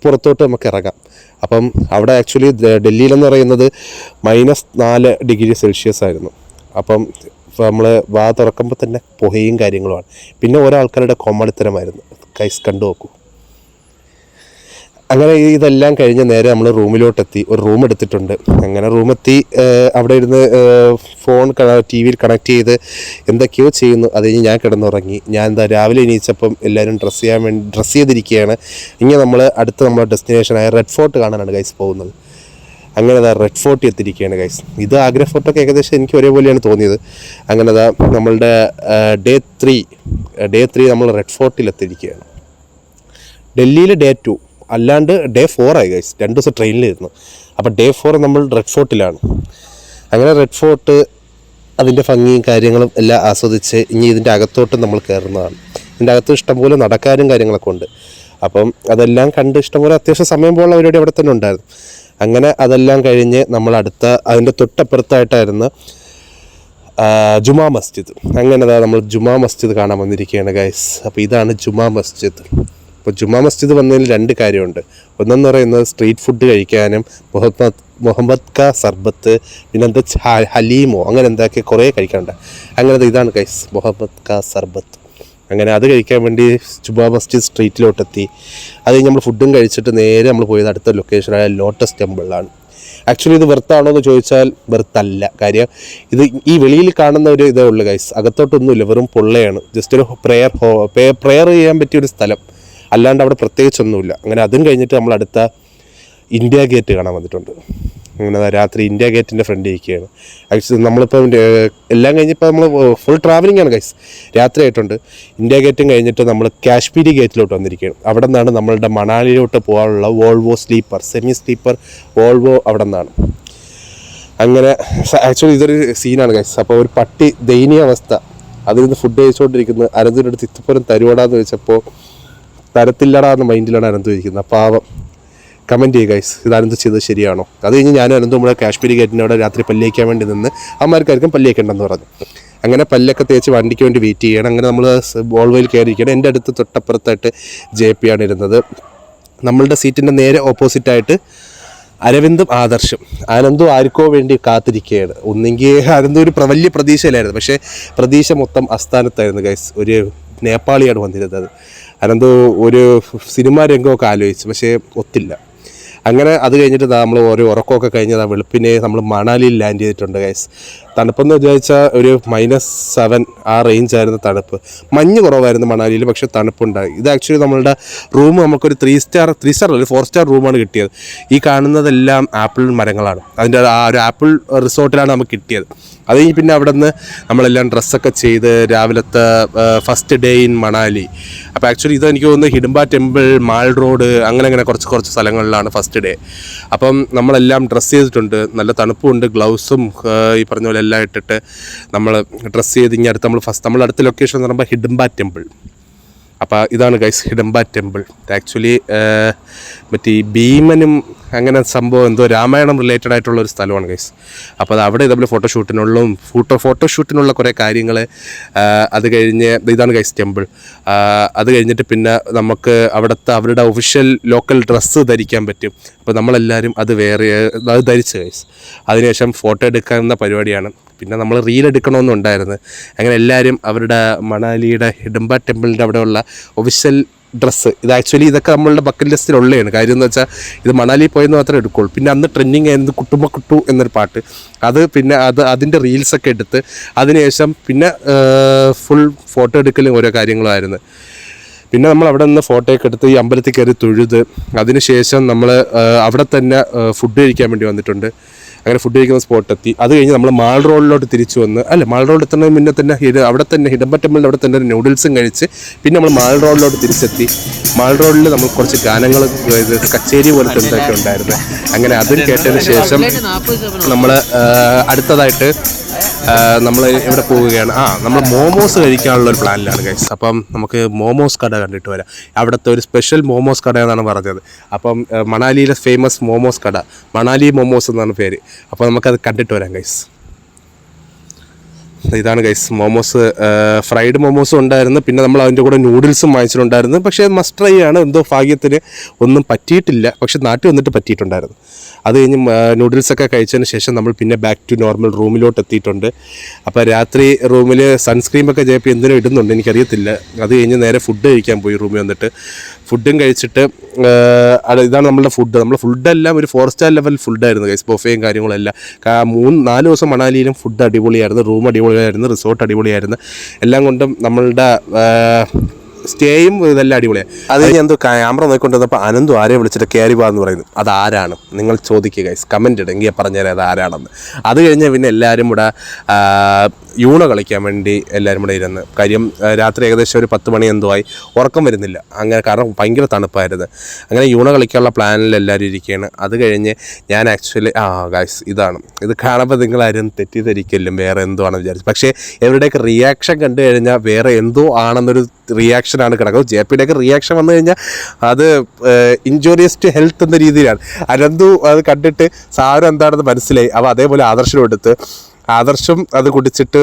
പുറത്തോട്ട് നമുക്ക് ഇറങ്ങാം. അപ്പം അവിടെ ആക്ച്വലി ഡൽഹിയിലെന്ന് പറയുന്നത് -4 ഡിഗ്രി സെൽഷ്യസ് ആയിരുന്നു. അപ്പം നമ്മൾ വാ തുറക്കുമ്പോൾ തന്നെ പുകയും കാര്യങ്ങളുമാണ്. പിന്നെ ഓരോ ആൾക്കാരുടെ കോമാളിത്തരമായിരുന്നു ഗൈസ്, കണ്ടു നോക്കൂ. അങ്ങനെ ഇതെല്ലാം കഴിഞ്ഞ് നേരെ നമ്മൾ റൂമിലോട്ടെത്തി. ഒരു റൂം എടുത്തിട്ടുണ്ട്. അങ്ങനെ റൂമെത്തി അവിടെ ഇരുന്ന് ഫോൺ TV കണക്ട് ചെയ്ത് എന്തൊക്കെയോ ചെയ്യുന്നു. അത് കഴിഞ്ഞ് ഞാൻ കിടന്നുറങ്ങി. ഞാൻ രാവിലെ എണീച്ചപ്പം എല്ലാവരും ഡ്രസ്സ് ചെയ്തിരിക്കുകയാണ്. ഇനി നമ്മൾ അടുത്ത നമ്മുടെ ഡെസ്റ്റിനേഷനായ റെഡ് ഫോർട്ട് കാണാനാണ് ഗൈസ് പോകുന്നത്. അങ്ങനെ അതാ റെഡ് ഫോർട്ടിൽ എത്തിയിരിക്കുകയാണ് ഗൈസ്. ഇത് ആഗ്ര ഫോർട്ടൊക്കെ ഏകദേശം എനിക്ക് ഒരേപോലെയാണ് തോന്നിയത്. അങ്ങനെ അതാ നമ്മളുടെ ഡേ 3 നമ്മൾ റെഡ് ഫോർട്ടിൽ എത്തിയിരിക്കുകയാണ്. ഡൽഹിയിൽ ഡേ 2 അല്ലാണ്ട് ഡേ 4 ആയി ഗൈസ്. 2 ദിവസം ട്രെയിനിലിരുന്നു. അപ്പോൾ ഡേ 4 നമ്മൾ റെഡ് ഫോർട്ടിലാണ്. അങ്ങനെ റെഡ് ഫോർട്ട് അതിൻ്റെ ഭംഗിയും കാര്യങ്ങളും എല്ലാം ആസ്വദിച്ച് ഇനി ഇതിൻ്റെ അകത്തോട്ട് നമ്മൾ കയറുന്നതാണ്. ഇതിൻ്റെ അകത്ത് ഇഷ്ടംപോലെ നടക്കാനും കാര്യങ്ങളൊക്കെ ഉണ്ട്. അപ്പം അതെല്ലാം കണ്ട് ഇഷ്ടംപോലെ അത്യാവശ്യം സമയം പോലുള്ള പരിപാടി അവിടെ തന്നെ ഉണ്ടായിരുന്നു. അങ്ങനെ അതെല്ലാം കഴിഞ്ഞ് നമ്മൾ അതിൻ്റെ തൊട്ടപ്പുറത്തായിട്ടായിരുന്നു ജുമാ മസ്ജിദ്. അങ്ങനെ നമ്മൾ ജുമാ മസ്ജിദ് കാണാൻ വന്നിരിക്കുകയാണ് ഗൈസ്. അപ്പോൾ ഇതാണ് ജുമാ മസ്ജിദ്. അപ്പോൾ ജുമാ മസ്ജിദ് വന്നതിൽ 2 കാര്യമുണ്ട്. ഒന്നെന്ന് പറയുന്നത് സ്ട്രീറ്റ് ഫുഡ് കഴിക്കാനും മുഹമ്മദ് കാ സർബത്ത്, പിന്നെ എന്താ ഹലീമോ അങ്ങനെ എന്തൊക്കെ കുറേ കഴിക്കാനുണ്ട്. അങ്ങനത്തെ ഇതാണ് ഗൈസ് മുഹമ്മദ് കാ സർബത്ത്. അങ്ങനെ അത് കഴിക്കാൻ വേണ്ടി ജുമാ മസ്ജിദ് സ്ട്രീറ്റിലോട്ടെത്തി. അത് കഴിഞ്ഞ് നമ്മൾ ഫുഡും കഴിച്ചിട്ട് നേരെ നമ്മൾ പോയത് അടുത്ത ലൊക്കേഷനായ ലോട്ടസ് ടെമ്പിളിലാണ്. ആക്ച്വലി ഇത് വെർത്താണോ എന്ന് ചോദിച്ചാൽ വെർത്തല്ല. കാര്യം ഇത് ഈ വെളിയിൽ കാണുന്ന ഒരു ഇതേ ഉള്ളൂ ഗൈസ്. അകത്തോട്ടൊന്നുമില്ല, വെറും പൊള്ളയാണ്. ജസ്റ്റ് ഒരു പ്രെയർ ചെയ്യാൻ പറ്റിയൊരു സ്ഥലം, അല്ലാണ്ട് അവിടെ പ്രത്യേകിച്ചൊന്നുമില്ല. അങ്ങനെ അതും കഴിഞ്ഞിട്ട് നമ്മൾ അടുത്ത ഇന്ത്യ ഗേറ്റ് കാണാൻ വന്നിട്ടുണ്ട്. അങ്ങനെ രാത്രി ഇന്ത്യ ഗേറ്റിൻ്റെ ഫ്രണ്ട് ഇരിക്കുകയാണ്. ആക്ച്വലി നമ്മളിപ്പോൾ എല്ലാം കഴിഞ്ഞിപ്പോൾ നമ്മൾ ഫുൾ ട്രാവലിംഗ് ആണ് ഗൈസ്. രാത്രി ആയിട്ടുണ്ട്. ഇന്ത്യ ഗേറ്റും കഴിഞ്ഞിട്ട് നമ്മൾ കാശ്മീരി ഗേറ്റിലോട്ട് വന്നിരിക്കുകയാണ്. അവിടെ നിന്നാണ് നമ്മളുടെ മണാലിയിലോട്ട് പോകാനുള്ള Volvo sleeper, semi sleeper Volvo അവിടെ നിന്നാണ്. അങ്ങനെ ആക്ച്വലി ഇതൊരു സീനാണ് ഗൈസ്. അപ്പോൾ ഒരു പട്ടി ദയനീയ അവസ്ഥ, അതിൽ നിന്ന് ഫുഡ് കഴിച്ചുകൊണ്ടിരിക്കുന്നത്. അനന്തിൻ്റെ അടുത്ത് ഇത്തപ്പുറം തരുവടാന്ന് ചോദിച്ചപ്പോൾ തരത്തില്ലടാ എന്ന മൈൻഡിലാണ് അനന്തു ഇരിക്കുന്നത്. പാവം. കമൻറ്റ് ചെയ്യുക ഗൈസ്, ഇത് അനന്ത് ചെയ്തത് ശരിയാണോ? അത് കഴിഞ്ഞ് ഞാനും അനന്തും നമ്മുടെ കാശ്മീരി ഗേറ്റിൻ്റെ അവിടെ രാത്രി പല്ലിയേക്കാൻ വേണ്ടി നിന്ന് അമ്മമാർക്കാർക്കും പല്ലിയേക്കണ്ടെന്ന് പറഞ്ഞു. അങ്ങനെ പല്ലൊക്കെ തേച്ച് വണ്ടിക്ക് വേണ്ടി വെയിറ്റ് ചെയ്യണം. അങ്ങനെ നമ്മൾ വോൾവോയിൽ കയറിയിരിക്കണം. എൻ്റെ അടുത്ത് തൊട്ടപ്പുറത്തായിട്ട് JP ആണ് ഇരുന്നത്. നമ്മളുടെ സീറ്റിൻ്റെ നേരെ ഓപ്പോസിറ്റായിട്ട് അരവിന്ദും ആദർശും. അനന്തും ആർക്കോ വേണ്ടി കാത്തിരിക്കുകയാണ്. ഒന്നെങ്കിൽ അനന്തും ഒരു വലിയ പ്രതീക്ഷയിലായിരുന്നു, പക്ഷേ പ്രതീക്ഷ മൊത്തം അസ്ഥാനത്തായിരുന്നു ഗൈസ്. ഒരു നേപ്പാളിയാണ് വന്നിരുന്നത്. അനന്തു ഒരു സിനിമാ രംഗമൊക്കെ ആലോചിച്ചു, പക്ഷേ ഒത്തില്ല. അങ്ങനെ അത് കഴിഞ്ഞിട്ട് നമ്മൾ ഓരോ ഉറക്കമൊക്കെ കഴിഞ്ഞ് വെളുപ്പിനെ നമ്മൾ മണാലിയിൽ ലാൻഡ് ചെയ്തിട്ടുണ്ട് ഗൈസ്. തണുപ്പെന്ന് വിചാരിച്ചാൽ ഒരു -7 ആ റേഞ്ചായിരുന്നു തണുപ്പ്. മഞ്ഞ് കുറവായിരുന്നു മണാലിയിൽ, പക്ഷേ തണുപ്പുണ്ടായി. ഇത് ആക്ച്വലി നമ്മളുടെ റൂം നമുക്കൊരു 3 സ്റ്റാർ അല്ല 4 സ്റ്റാർ റൂമാണ് കിട്ടിയത്. ഈ കാണുന്നതെല്ലാം ആപ്പിൾ മരങ്ങളാണ്. അതിൻ്റെ ആ ഒരു ആപ്പിൾ റിസോർട്ടിലാണ് നമുക്ക് കിട്ടിയത്. അത് കഴിഞ്ഞ് പിന്നെ അവിടെ നിന്ന് നമ്മളെല്ലാം ഡ്രസ്സൊക്കെ ചെയ്ത് രാവിലത്തെ ഫസ്റ്റ് ഡേ ഇൻ മണാലി. അപ്പോൾ ആക്ച്വലി ഇത് എനിക്ക് തോന്നുന്നു ഹിഡംബ ടെമ്പിൾ, മാൾ റോഡ് അങ്ങനെ കുറച്ച് സ്ഥലങ്ങളിലാണ് ഫസ്റ്റ് ഡേ. അപ്പം നമ്മളെല്ലാം ഡ്രസ്സ് ചെയ്തിട്ടുണ്ട്. നല്ല തണുപ്പുണ്ട്. ഗ്ലൗസും ഈ പറഞ്ഞ പോലെ എല്ലാം ഇട്ടിട്ട് നമ്മൾ ഡ്രസ്സ് ചെയ്ത് ഇനി നമ്മൾ അടുത്ത ലൊക്കേഷൻ എന്ന് പറയുമ്പോൾ ഹിഡംബ ടെമ്പിൾ. അപ്പോൾ ഇതാണ് ഗൈസ് ഹിഡംബ ടെമ്പിൾ. ആക്ച്വലി മറ്റേ ഈ ഭീമനും അങ്ങനെ സംഭവം എന്തോ രാമായണം റിലേറ്റഡ് ആയിട്ടുള്ള ഒരു സ്ഥലമാണ് ഗൈസ്. അപ്പോൾ അത് അവിടെ ഇതേപോലെ ഫോട്ടോഷൂട്ടിനുള്ള കുറേ കാര്യങ്ങൾ. അത് കഴിഞ്ഞ് ഇതാണ് ഗൈസ് ടെമ്പിൾ. അത് കഴിഞ്ഞിട്ട് പിന്നെ നമുക്ക് അവരുടെ ഒഫീഷ്യൽ ലോക്കൽ ഡ്രസ്സ് ധരിക്കാൻ പറ്റും. അപ്പോൾ നമ്മളെല്ലാവരും അത് ധരിച്ച് ഗൈസ്. അതിനുശേഷം ഫോട്ടോ എടുക്കുന്ന പരിപാടിയാണ്. പിന്നെ നമ്മൾ റീൽ എടുക്കണമെന്നുണ്ടായിരുന്നു. അങ്ങനെ എല്ലാവരും അവരുടെ മണാലിയുടെ ഹിഡംബ ടെമ്പിളിൻ്റെ അവിടെയുള്ള ഒഫീഷ്യൽ ഡ്രസ്സ്, ഇത് ആക്ച്വലി ഇതൊക്കെ നമ്മളുടെ ബക്കറ്റ് ലിസ്റ്റിലുള്ളതാണ്. കാര്യം എന്ന് വെച്ചാൽ ഇത് മണാലി പോയെന്ന് മാത്രമേ എടുക്കുള്ളൂ. പിന്നെ അന്ന് ട്രെൻഡിങ് ആയിരുന്നു കുട്ടുമ്പ കുട്ടു എന്നൊരു പാട്ട്. അത് പിന്നെ അതിൻ്റെ റീൽസൊക്കെ എടുത്ത് അതിനുശേഷം പിന്നെ ഫുൾ ഫോട്ടോ എടുക്കലും ഓരോ കാര്യങ്ങളായിരുന്നു. പിന്നെ നമ്മൾ അവിടെ നിന്ന് ഫോട്ടോയൊക്കെ എടുത്ത് ഈ അമ്പലത്തിൽ കയറി തൊഴുത് അതിനുശേഷം നമ്മൾ അവിടെ തന്നെ ഫുഡ് കഴിക്കാൻ വേണ്ടി വന്നിട്ടുണ്ട്. അങ്ങനെ ഫുഡ് കഴിക്കുന്ന സ്പോട്ടെത്തി. അത് കഴിഞ്ഞ് നമ്മൾ മാൾ റോഡിലോട്ട് തിരിച്ചു വന്ന് മാൾ റോഡിൽ എത്തുന്നതിന് മുന്നേ തന്നെ അവിടെ തന്നെ ഹിഡംബ ടെമ്പിളിൻ്റെ അവിടെ തന്നെ നൂഡിൽസും കഴിച്ച് പിന്നെ നമ്മൾ മാൾ റോഡിലോട്ട് തിരിച്ചെത്തി. മാൾ റോഡിൽ നമ്മൾ കുറച്ച് ഗാനങ്ങൾ കച്ചേരി പോലത്തെ എന്തൊക്കെ ഉണ്ടായിരുന്നു. അങ്ങനെ അതും കേട്ടതിന് ശേഷം നമ്മൾ അടുത്തതായിട്ട് നമ്മൾ ഇവിടെ പോവുകയാണ്. നമ്മൾ മോമോസ് കഴിക്കാനുള്ളൊരു പ്ലാനിലാണ് ഗൈസ്. അപ്പം നമുക്ക് മോമോസ് കട കണ്ടിട്ട് വരാം. അവിടുത്തെ ഒരു സ്പെഷ്യൽ മോമോസ് കട എന്നാണ് പറഞ്ഞത്. അപ്പം മണാലിയിലെ ഫേമസ് മോമോസ് കട, മണാലി മോമോസ് എന്നാണ് പേര്. അപ്പോൾ നമുക്കത് കണ്ടിട്ട് വരാം ഗൈസ്. ഇതാണ് ഗൈസ് മോമോസ്. ഫ്രൈഡ് മോമോസും ഉണ്ടായിരുന്നു. പിന്നെ നമ്മൾ അതിൻ്റെ കൂടെ നൂഡിൽസും വാങ്ങിച്ചിട്ടുണ്ടായിരുന്നു. പക്ഷേ മസ്റ്റ് ട്രൈ ആണ്. എന്തോ ഭാഗ്യത്തിന് ഒന്നും പറ്റിയിട്ടില്ല. പക്ഷെ നാട്ടിൽ വന്നിട്ട് പറ്റിയിട്ടുണ്ടായിരുന്നു. അത് കഴിഞ്ഞ് നൂഡിൽസൊക്കെ കഴിച്ചതിന് ശേഷം നമ്മൾ പിന്നെ ബാക്ക് ടു നോർമൽ റൂമിലോട്ട് എത്തിയിട്ടുണ്ട്. അപ്പോൾ രാത്രി റൂമിൽ സൺസ്ക്രീമൊക്കെ JP എന്തിനും ഇടുന്നുണ്ട്, എനിക്കറിയത്തില്ല. അത് കഴിഞ്ഞ് നേരെ ഫുഡ് കഴിക്കാൻ പോയി റൂമിൽ വന്നിട്ട്. ഫുഡും കഴിച്ചിട്ട് ഇതാണ് നമ്മളുടെ ഫുഡെല്ലാം ഒരു 4 സ്റ്റാർ ലെവൽ ഫുഡായിരുന്നു ഗൈസ്. ബൊഫയും കാര്യങ്ങളെല്ലാം 3-4 ദിവസം മണാലിയിലും ഫുഡ് അടിപൊളിയായിരുന്നു. റൂം അടിപൊളിയായിരുന്നു. റിസോർട്ട് അടിപൊളിയായിരുന്നു. എല്ലാം കൊണ്ടും നമ്മളുടെ സ്റ്റേയും ഇതെല്ലാം അടിപൊളിയാണ്. അത് ഞാൻ എന്തോ ക്യാമറ നോക്കിക്കൊണ്ടിരുന്നപ്പോൾ അനന്തു ആരെയും വിളിച്ചിട്ട് കയറി പോകാന്ന് പറയുന്നു. അതാരാണ് നിങ്ങൾ ചോദിക്കുക ഗൈസ്, കമൻറ്റ് ഇടുമെങ്കിൽ പറഞ്ഞുതരാം അത് ആരാണെന്ന്. അത് കഴിഞ്ഞ് പിന്നെ എല്ലാവരും ഇവിടെ യൂണോ കളിക്കാൻ വേണ്ടി എല്ലാവരും കൂടെ ഇരുന്ന്. കാര്യം രാത്രി ഏകദേശം ഒരു 10 മണി എന്തോ ആയി, ഉറക്കം വരുന്നില്ല അങ്ങനെ, കാരണം ഭയങ്കര തണുപ്പായിരുന്നു. അങ്ങനെ യൂണോ കളിക്കാനുള്ള പ്ലാനിൽ എല്ലാവരും ഇരിക്കുകയാണ്. അത് കഴിഞ്ഞ് ഞാൻ ആക്ച്വലി ഗൈസ് ഇതാണ്, ഇത് കാണുമ്പോൾ നിങ്ങളാരും തെറ്റിദ്ധരിക്കലും വേറെ എന്തോ ആണെന്ന് വിചാരിച്ചു. പക്ഷേ ഇവരുടെയൊക്കെ റിയാക്ഷൻ കണ്ടു കഴിഞ്ഞാൽ വേറെ എന്തോ ആണെന്നൊരു റിയാക്ഷനാണ് കിടക്കുന്നത്. JPയുടെയൊക്കെ റിയാക്ഷൻ വന്നു കഴിഞ്ഞാൽ അത് ഇൻജൂറിയസ് ടു ഹെൽത്ത് എന്ന രീതിയിലാണ്. അനന്തു അത് കണ്ടിട്ട് സാരം എന്താണെന്ന് മനസ്സിലായി. അവ അതേപോലെ ആദർശനും എടുത്ത് ആദർശം അത് കുടിച്ചിട്ട്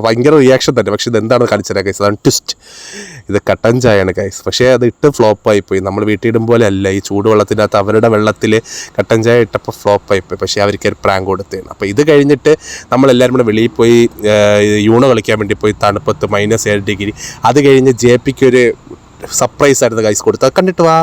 ഭയങ്കര റിയാക്ഷൻ തന്നെ. പക്ഷെ ഇതെന്താണ് കാണിച്ചത് ഗൈസ്, അതാണ് ട്വിസ്റ്റ്. ഇത് കട്ടൻ ചായയാണ് ഗൈസ്. പക്ഷേ അത് ഇട്ട് ഫ്ലോപ്പായിപ്പോയി. നമ്മൾ വീട്ടിലിടും പോലെ അല്ല, ഈ ചൂടുവെള്ളത്തിൻ്റെ അകത്ത് അവരുടെ വെള്ളത്തിൽ കട്ടൻ ചായ ഇട്ടപ്പോൾ ഫ്ലോപ്പായിപ്പോയി. പക്ഷേ അവർക്ക് ഒരു പ്രാങ്ക് കൊടുത്തതാണ്. അപ്പോൾ ഇത് കഴിഞ്ഞിട്ട് നമ്മളെല്ലാവരും കൂടെ വെളിയിൽ പോയി യൂണോ കളിക്കാൻ വേണ്ടി പോയി. തണുപ്പത്ത് -7 ഡിഗ്രി. അത് കഴിഞ്ഞ് JPക്ക് ഒരു സർപ്രൈസ് ആയിരുന്നു ഗൈസ് കൊടുത്തത്. കണ്ടിട്ട് വാ.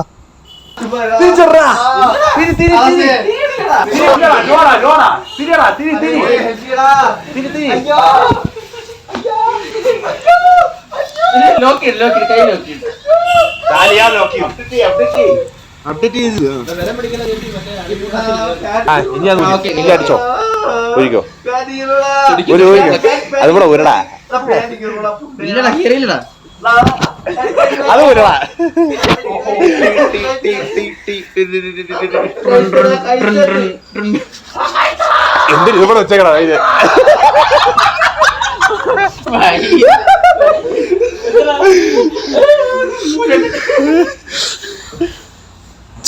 ഇനി അടിച്ചോ, ഒഴിക്കോ അത് കൂടെ ഉരുടാ, അത് ഉരുടാ. എന്തിനു ഇവിടെ വെച്ചേക്കണ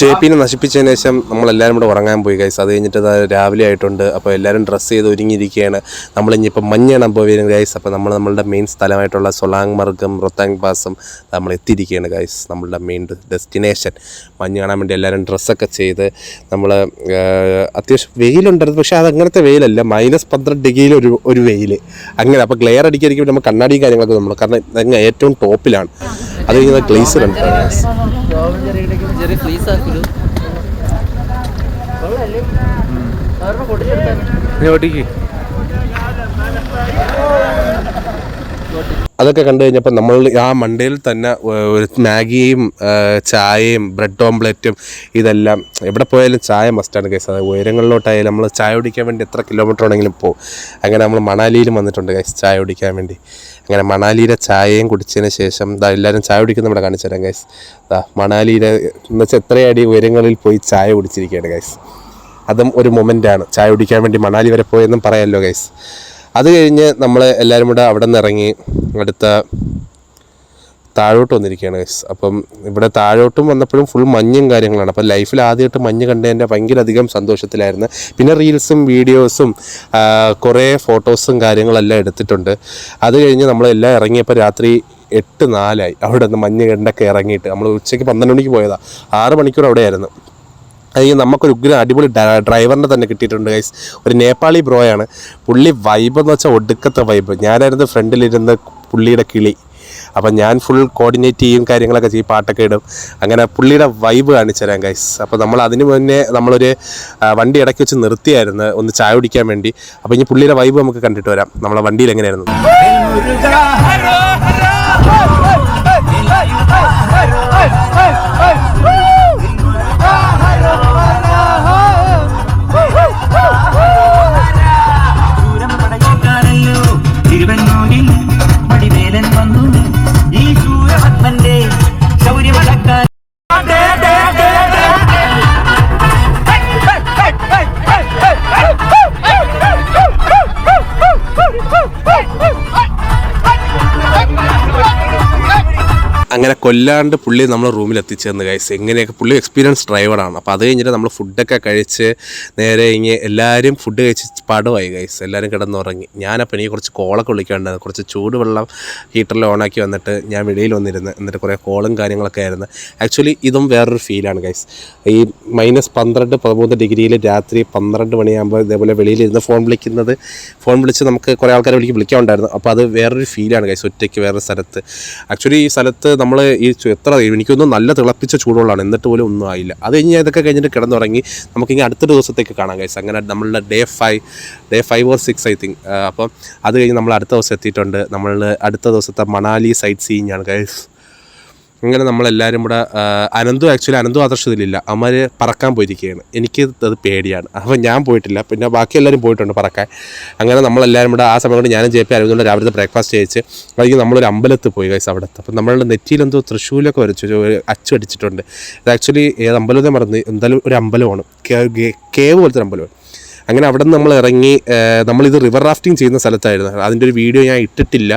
JPനെ നശിപ്പിച്ചതിന് ശേഷം നമ്മളെല്ലാവരും കൂടെ ഉറങ്ങാൻ പോയി ഗൈസ്. അത് കഴിഞ്ഞിട്ട് രാവിലെ ആയിട്ടുണ്ട്. അപ്പോൾ എല്ലാവരും ഡ്രസ്സ് ചെയ്ത് ഒരുങ്ങിയിരിക്കുകയാണ്. നമ്മളിനിയിപ്പോൾ മഞ്ഞാണ് പോയി ഗൈസ്. അപ്പോൾ നമ്മളുടെ മെയിൻ സ്ഥലമായിട്ടുള്ള സൊലാങ് മർഗും റൊത്താങ് പാസും നമ്മൾ എത്തിയിരിക്കുകയാണ് ഗൈസ്. നമ്മളുടെ മെയിൻ ഡെസ്റ്റിനേഷൻ മഞ്ഞ് കാണാൻ വേണ്ടി എല്ലാവരും ഡ്രസ്സൊക്കെ ചെയ്ത് നമ്മൾ അത്യാവശ്യം വെയിലുണ്ടായിരുന്നു. പക്ഷേ അത് അങ്ങനത്തെ വെയിലല്ല, -12 ഡിഗ്രിയിൽ ഒരു വെയിൽ അങ്ങനെ. അപ്പോൾ ഗ്ലെയർ അടിക്കാതിരിക്കും നമ്മൾ കണ്ണാടിയും കാര്യങ്ങളൊക്കെ നമ്മൾ, കാരണം അങ്ങ് ഏറ്റവും ടോപ്പിലാണ്. അത് കഴിഞ്ഞാൽ ഗ്ലേസർ ഉണ്ട്. അതൊക്കെ കണ്ടു കഴിഞ്ഞപ്പോൾ നമ്മൾ ആ മണ്ടയിൽ തന്നെ ഒരു മാഗിയും ചായയും ബ്രെഡ് ഓംപ്ലേറ്റും ഇതെല്ലാം. എവിടെ പോയാലും ചായ മസ്റ്റാണ് ഗൈസ്. അത് ഉയരങ്ങളിലോട്ടായാലും നമ്മൾ ചായ കുടിക്കാൻ വേണ്ടി എത്ര കിലോമീറ്റർ ആണെങ്കിലും പോകും. അങ്ങനെ നമ്മൾ മണാലിയിലും വന്നിട്ടുണ്ട് ഗൈസ് ചായ കുടിക്കാൻ വേണ്ടി. അങ്ങനെ മണാലിയിലെ ചായയും കുടിച്ചതിന് ശേഷം എല്ലാവരും ചായ കുടിക്കുന്ന ഇവിടെ കാണിച്ചു തരാം ഗൈസ്. മണാലിയിലെ എന്ന് വെച്ചാൽ എത്രയടി ഉയരങ്ങളിൽ പോയി ചായ കുടിച്ചിരിക്കുകയാണ് ഗൈസ്. അതും ഒരു മൊമെൻ്റാണ്. ചായ കുടിക്കാൻ വേണ്ടി മണാലി വരെ പോയെന്നും പറയാമല്ലോ ഗൈസ്. അത് കഴിഞ്ഞ് നമ്മൾ എല്ലാവരും കൂടെ അവിടെ നിന്ന് ഇറങ്ങി അടുത്ത താഴോട്ട് വന്നിരിക്കുകയാണ് ഗൈസ്. അപ്പം ഇവിടെ താഴോട്ടും വന്നപ്പോഴും ഫുൾ മഞ്ഞും കാര്യങ്ങളാണ്. അപ്പം ലൈഫിൽ ആദ്യമായിട്ട് മഞ്ഞ് കണ്ടതിൻ്റെ ഭയങ്കര അധികം സന്തോഷത്തിലായിരുന്നു. പിന്നെ റീൽസും വീഡിയോസും കുറേ ഫോട്ടോസും കാര്യങ്ങളെല്ലാം എടുത്തിട്ടുണ്ട്. അത് കഴിഞ്ഞ് നമ്മളെല്ലാം ഇറങ്ങിയപ്പോൾ രാത്രി 8:04 അവിടെ നിന്ന് മഞ്ഞ് കണ്ടൊക്കെ ഇറങ്ങിയിട്ട്. നമ്മൾ ഉച്ചയ്ക്ക് 12 മണിക്ക് പോയതാണ്, 6 മണിക്കൂർ അവിടെയായിരുന്നു. അത് നമുക്കൊരു ഉഗ്ര അടിപൊളി ഡ്രൈവറിനെ തന്നെ കിട്ടിയിട്ടുണ്ട് ഗൈസ്. ഒരു നേപ്പാളി ബ്രോയാണ്. പുള്ളി വൈബ് എന്ന് വെച്ചാൽ ഒടുക്കത്തെ വൈബ്. ഞാനായിരുന്നു ഫ്രണ്ടിലിരുന്ന് പുള്ളിയുടെ കിളി. അപ്പം ഞാൻ ഫുൾ കോർഡിനേറ്റ് ചെയ്യും, കാര്യങ്ങളൊക്കെ ചെയ്യും, പാട്ടൊക്കെ ഇടും. അങ്ങനെ പുള്ളിയുടെ വൈബ് കാണിച്ചു തരാം ഗൈസ്. അപ്പോൾ നമ്മൾ അതിന് മുന്നേ നമ്മളൊരു വണ്ടി ഇടയ്ക്ക് വെച്ച് നിർത്തിയായിരുന്നു ഒന്ന് ചായ കുടിക്കാൻ വേണ്ടി. അപ്പോൾ ഇനി പുള്ളിയുടെ വൈബ് നമുക്ക് കണ്ടിട്ട് വരാം. നമ്മളെ വണ്ടിയിൽ എങ്ങനെയായിരുന്നു. അങ്ങനെ കൊല്ലാണ്ട് പുള്ളി നമ്മൾ റൂമിൽ എത്തിച്ചേർന്ന് ഗൈസ്. എങ്ങനെയൊക്കെ പുള്ളി എക്സ്പീരിയൻസ് ഡ്രൈവറാണ്. അപ്പോൾ അത് കഴിഞ്ഞിട്ട് നമ്മൾ ഫുഡൊക്കെ കഴിച്ച് നേരെ ഇങ്ങനെ എല്ലാവരും ഫുഡ് കഴിച്ച് പടമായി ഗൈസ്. എല്ലാവരും കിടന്നുറങ്ങി. ഞാനപ്പോൾ എനിക്ക് കുറച്ച് കോളൊക്കെ വിളിക്കാണ്ടായിരുന്നു. കുറച്ച് ചൂടുവെള്ളം ഹീറ്ററിൽ ഓണാക്കി വന്നിട്ട് ഞാൻ വെളിയിൽ വന്നിരുന്നു. എന്നിട്ട് കുറേ കോളും കാര്യങ്ങളൊക്കെ ആയിരുന്നു. ആക്ച്വലി ഇതും വേറൊരു ഫീലാണ് ഗൈസ്. ഈ -12-13 ഡിഗ്രിയിൽ രാത്രി 12 മണിയാകുമ്പോൾ ഇതേപോലെ വെളിയിലിരുന്ന് ഫോൺ വിളിച്ച് നമുക്ക് കുറേ ആൾക്കാരെ വിളിക്കാനുണ്ടായിരുന്നു. അപ്പോൾ അത് വേറൊരു ഫീലാണ് ഗൈസ്, ഒറ്റയ്ക്ക് വേറൊരു സ്ഥലത്ത്. ആക്ച്വലി ഈ സ്ഥലത്ത് നമ്മൾ ഈ എനിക്കൊന്നും നല്ല തിളപ്പിച്ച ചൂടുള്ളതാണ്, എന്നിട്ട് പോലും ഒന്നും ആയില്ല. അത് കഴിഞ്ഞ് ഇതൊക്കെ കഴിഞ്ഞിട്ട് കിടന്നുറങ്ങി. നമുക്കിങ്ങനെ അടുത്ത ദിവസത്തേക്ക് കാണാം ഗൈസ്. അങ്ങനെ നമ്മളുടെ ഡേ 5 or 6 ഐ തിങ്ക്. അപ്പം അത് കഴിഞ്ഞ് നമ്മൾ അടുത്ത ദിവസം എത്തിയിട്ടുണ്ട്. നമ്മൾ അടുത്ത ദിവസത്തെ മണാലി സൈറ്റ് സീയിങ് ആണ് ഗൈസ്. അങ്ങനെ നമ്മളെല്ലാവരും കൂടെ അനന്തു ആദർശത്തിലില്ല, അവന്മാർ പറക്കാൻ പോയിരിക്കുകയാണ്. എനിക്ക് അത് പേടിയാണ്, അപ്പോൾ ഞാൻ പോയിട്ടില്ല. പിന്നെ ബാക്കി എല്ലാവരും പോയിട്ടുണ്ട് പറക്കാൻ. അങ്ങനെ നമ്മളെല്ലാവരും കൂടെ ആ സമയം കൊണ്ട് ഞാനും JP അരവിന്ദും രാവിലത്തെ ബ്രേക്ക്ഫാസ്റ്റ് കഴിച്ച് വൈകി നമ്മളൊരു അമ്പലത്തിൽ പോയി ഗൈസ്. അവിടുത്തെ അപ്പം നമ്മളുടെ നെറ്റിയിലെന്തോ തൃശ്ശൂലൊക്കെ വരച്ചു അച്ചടിച്ചിട്ടുണ്ട്. ഇത് ആക്ച്വലി ഏത് അമ്പലത്തെ മറന്ന്, എന്തായാലും ഒരു അമ്പലമാണ്, കേവ് പോലത്തെ ഒരു അമ്പലമാണ്. അങ്ങനെ അവിടെ നിന്ന് നമ്മൾ ഇറങ്ങി. നമ്മളിത് റിവർ റാഫ്റ്റിംഗ് ചെയ്യുന്ന സ്ഥലത്തായിരുന്നു. അതിൻ്റെ ഒരു വീഡിയോ ഞാൻ ഇട്ടിട്ടില്ല,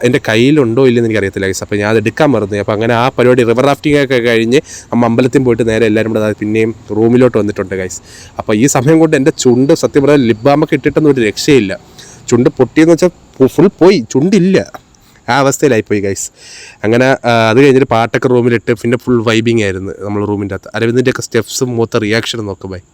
എൻ്റെ കയ്യിലുണ്ടോ ഇല്ലെന്ന് എനിക്കറിയത്തില്ല ഗൈസ്. അപ്പോൾ ഞാൻ അത് എടുക്കാൻ മറന്നു. അപ്പോൾ അങ്ങനെ ആ പരിപാടി റിവർ റാഫ്റ്റിംഗ് ഒക്കെ കഴിഞ്ഞ് അമ്പലത്തിൽ പോയിട്ട് നേരെ എല്ലാവരും കൂടെ പിന്നെയും റൂമിലോട്ട് വന്നിട്ടുണ്ട് ഗൈസ്. അപ്പോൾ ഈ സമയം കൊണ്ട് എൻ്റെ ചുണ്ട് സത്യം പറഞ്ഞാൽ ലിപ് ബാമൊക്കെ ഇട്ടിട്ടൊന്നും ഒരു രക്ഷയില്ല. ചുണ്ട് പൊട്ടിയെന്ന് വെച്ചാൽ ഫുൾ പോയി, ചുണ്ടില്ല, ആ അവസ്ഥയിലായിപ്പോയി ഗൈസ്. അങ്ങനെ അത് കഴിഞ്ഞിട്ട് പാട്ടൊക്കെ റൂമിലിട്ട് പിന്നെ ഫുൾ വൈബിങ് ആയിരുന്നു നമ്മൾ റൂമിൻ്റെ അകത്ത്. അരവിന്ദിൻ്റെയൊക്കെ സ്റ്റെപ്സും മൊത്തം റിയാക്ഷനും നോക്കുമ്പോൾ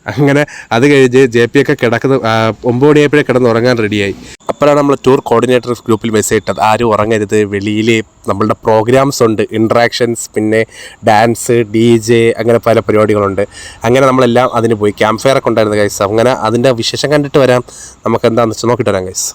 അങ്ങനെ അത് കഴിഞ്ഞ് JP ഒക്കെ കിടക്കുന്ന 9 മണിയായപ്പോഴേ കിടന്ന് ഉറങ്ങാൻ റെഡിയായി. അപ്പോഴാണ് നമ്മൾ ടൂർ കോർഡിനേറ്റർ ഗ്രൂപ്പിൽ മെസ്സേജ് ഇട്ടത്, ആരും ഉറങ്ങരുത്, വെളിയിൽ നമ്മളുടെ പ്രോഗ്രാംസ് ഉണ്ട്, ഇൻട്രാക്ഷൻസ്, പിന്നെ ഡാൻസ്, DJ, അങ്ങനെ പല പരിപാടികളുണ്ട്. അങ്ങനെ നമ്മളെല്ലാം അതിന് പോയി. ക്യാമ്പ് ഫയർ ഒക്കെ ഉണ്ടായിരുന്നു ഗൈസ്. അങ്ങനെ അതിൻ്റെ വിശേഷം കണ്ടിട്ട് വരാം, നമുക്ക് എന്താണെന്ന് വെച്ചാൽ നോക്കിയിട്ട് വരാം ഗൈസ്.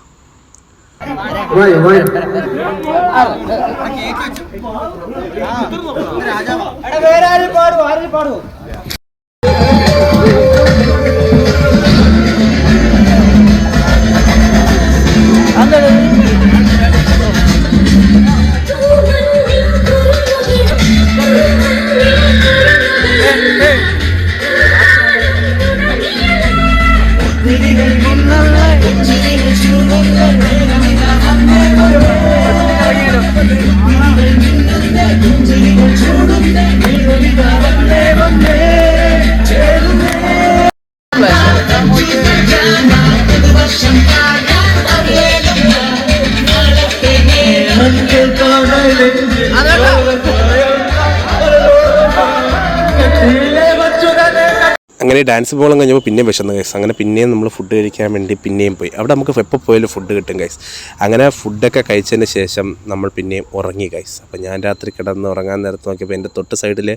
അങ്ങനെ ഡാൻസ് ബോളും കഴിഞ്ഞപ്പോൾ പിന്നെയും വിശന്നു ഗൈസ്. അങ്ങനെ പിന്നെയും നമ്മൾ ഫുഡ് കഴിക്കാൻ വേണ്ടി പിന്നെയും പോയി. അവിടെ നമുക്ക് എപ്പോൾ പോയാലും ഫുഡ് കിട്ടും ഗൈസ്. അങ്ങനെ ഫുഡൊക്കെ കഴിച്ചതിന് ശേഷം നമ്മൾ പിന്നെയും ഉറങ്ങി ഗൈസ്. അപ്പോൾ ഞാൻ രാത്രി കിടന്ന് ഉറങ്ങാൻ നേരത്ത് നോക്കിയപ്പോൾ എൻ്റെ തൊട്ട് സൈഡിൽ